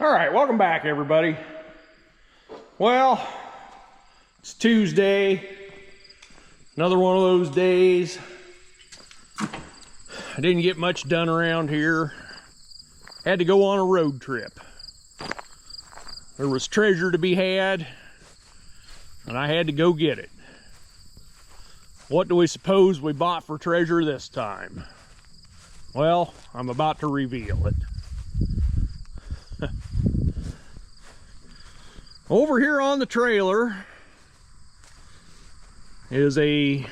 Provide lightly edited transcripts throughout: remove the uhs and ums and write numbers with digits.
All right, welcome back, everybody. Well, it's Tuesday, another one of those days. I didn't get much done around here. Had to go on a road trip. There was treasure to be had, and I had to go get it. What do we suppose we bought for treasure this time? Well, I'm about to reveal it. Over here on the trailer is a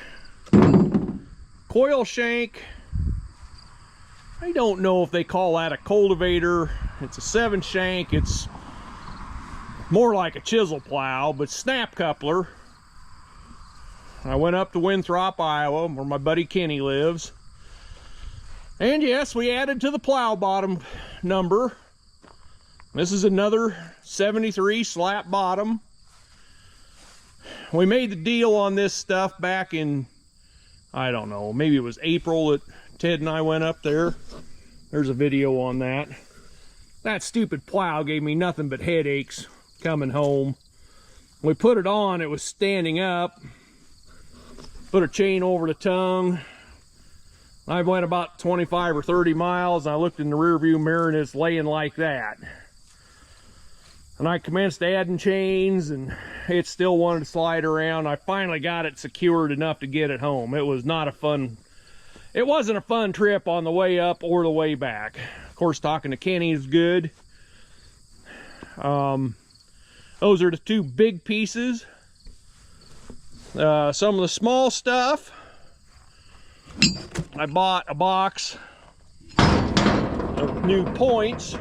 coil shank. I don't know if they call that a cultivator. It's a 7 shank. It's more like a chisel plow, but snap coupler. I went up to Winthrop, Iowa, where my buddy Kenny lives. And yes, we added to the plow bottom number. This is another 73 slap bottom. We made the deal on this stuff back in, I don't know, maybe it was April that Ted and I went up there. There's a video on that. That stupid plow gave me nothing but headaches coming home. We put it on, it was standing up. Put a chain over the tongue. I went about 25 or 30 miles, and I looked in the rear view mirror and it's laying like that. And I commenced adding chains, and it still wanted to slide around. I finally got it secured enough to get it home. It was not a fun, it wasn't a fun trip on the way up or the way back. Of course, talking to Kenny is good. Those are the two big pieces. Some of the small stuff, I bought a box of new points.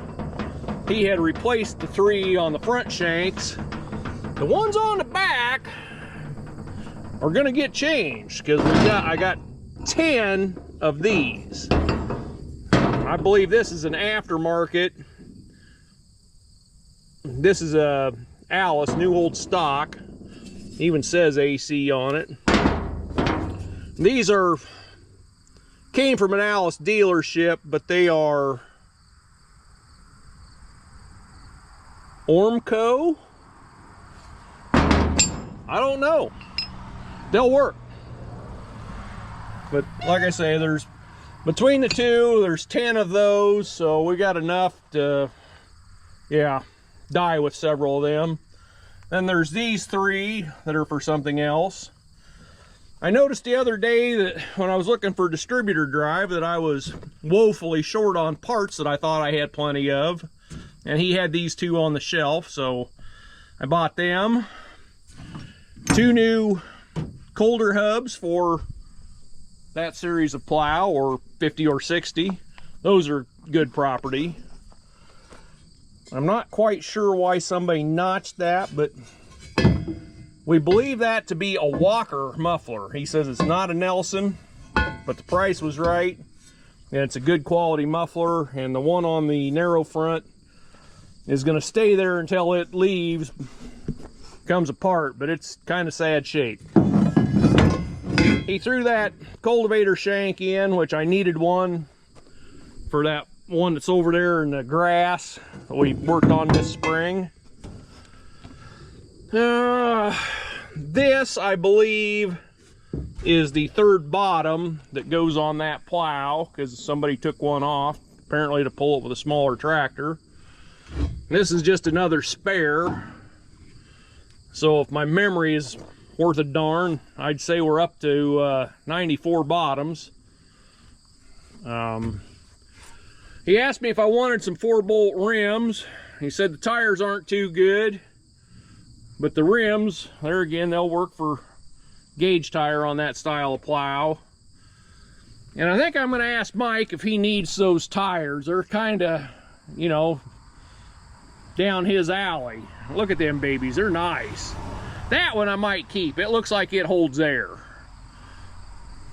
He had replaced the 3 on the front shanks. The ones on the back are gonna get changed because I got 10 of these. I believe this is an aftermarket. This is a Alice new old stock. Even says AC on it. These came from an Alice dealership, but they are Ormco? I don't know. They'll work. But like I say, there's between the two, there's 10 of those, so we got enough to, yeah, die with several of them. Then there's these 3 that are for something else. I noticed the other day that when I was looking for distributor drive that I was woefully short on parts that I thought I had plenty of. And he had these 2 on the shelf, so I bought them. 2 new Colder hubs for that series of plow, or 50 or 60. Those are good property. I'm not quite sure why somebody notched that, but we believe that to be a Walker muffler. He says it's not a Nelson, but the price was right, and it's a good quality muffler, and the one on the narrow front is going to stay there until it leaves, comes apart, but it's kind of sad shape. He threw that cultivator shank in, which I needed one for that one that's over there in the grass that we worked on this spring. This, I believe, is the 3rd bottom that goes on that plow, because somebody took one off, apparently to pull it with a smaller tractor. This is just another spare. So if my memory is worth a darn, I'd say we're up to 94 bottoms. He asked me if I wanted some 4-bolt rims. He said the tires aren't too good, but the rims, there again, they'll work for gauge tire on that style of plow. And I think I'm going to ask Mike if he needs those tires. They're kind of, you know, down his alley. Look at them babies, they're nice. That one I might keep. It looks like it holds air.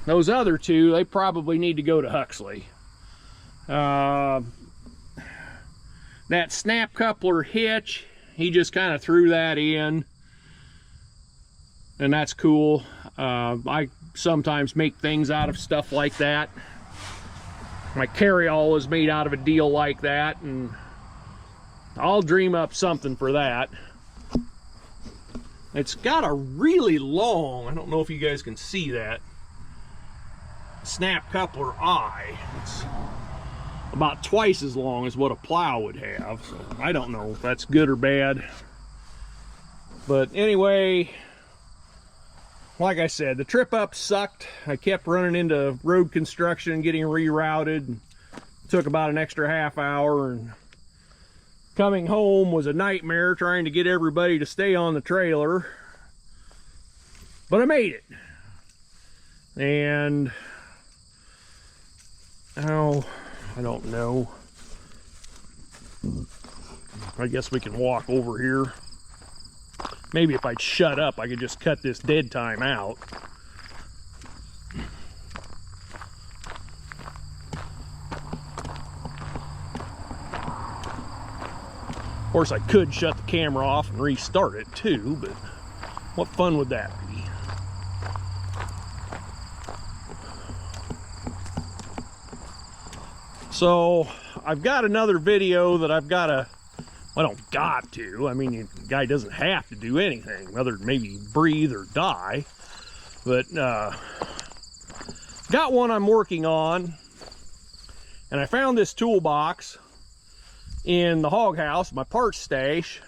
Those other 2, they probably need to go to Huxley. That snap coupler hitch, he just kind of threw that in, and that's cool. I sometimes make things out of stuff like that. My carryall is made out of a deal like that, and I'll dream up something for that. It's got a really long, I don't know if you guys can see that, snap coupler eye. It's about twice as long as what a plow would have. So I don't know if that's good or bad. But anyway, like I said, the trip up sucked. I kept running into road construction, getting rerouted. It took about an extra half hour, and coming home was a nightmare trying to get everybody to stay on the trailer. But I made it. And oh, I don't know. I guess we can walk over here. Maybe if I'd shut up, I could just cut this dead time out. Of course, I could shut the camera off and restart it too, but what fun would that be? So I've got another video that I've got to, I don't got to, I mean, the guy doesn't have to do anything, other than maybe breathe or die. But got one I'm working on, and I found this toolbox in the hog house, my parts stash,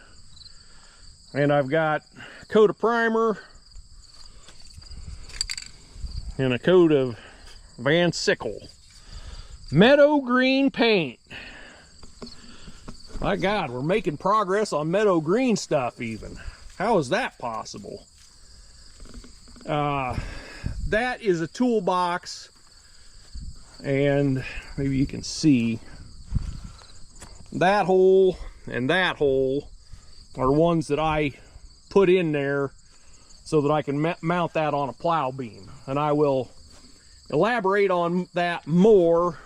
and I've got a coat of primer and a coat of Van Sickle meadow green paint. My God, we're making progress on meadow green stuff even. How is that possible? That is a toolbox, and maybe you can see that hole and that hole are ones that I put in there so that I can mount that on a plow beam, and I will elaborate on that more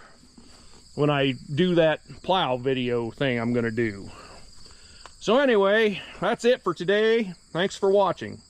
when I do that plow video thing I'm gonna do. So anyway, that's it for today. Thanks for watching.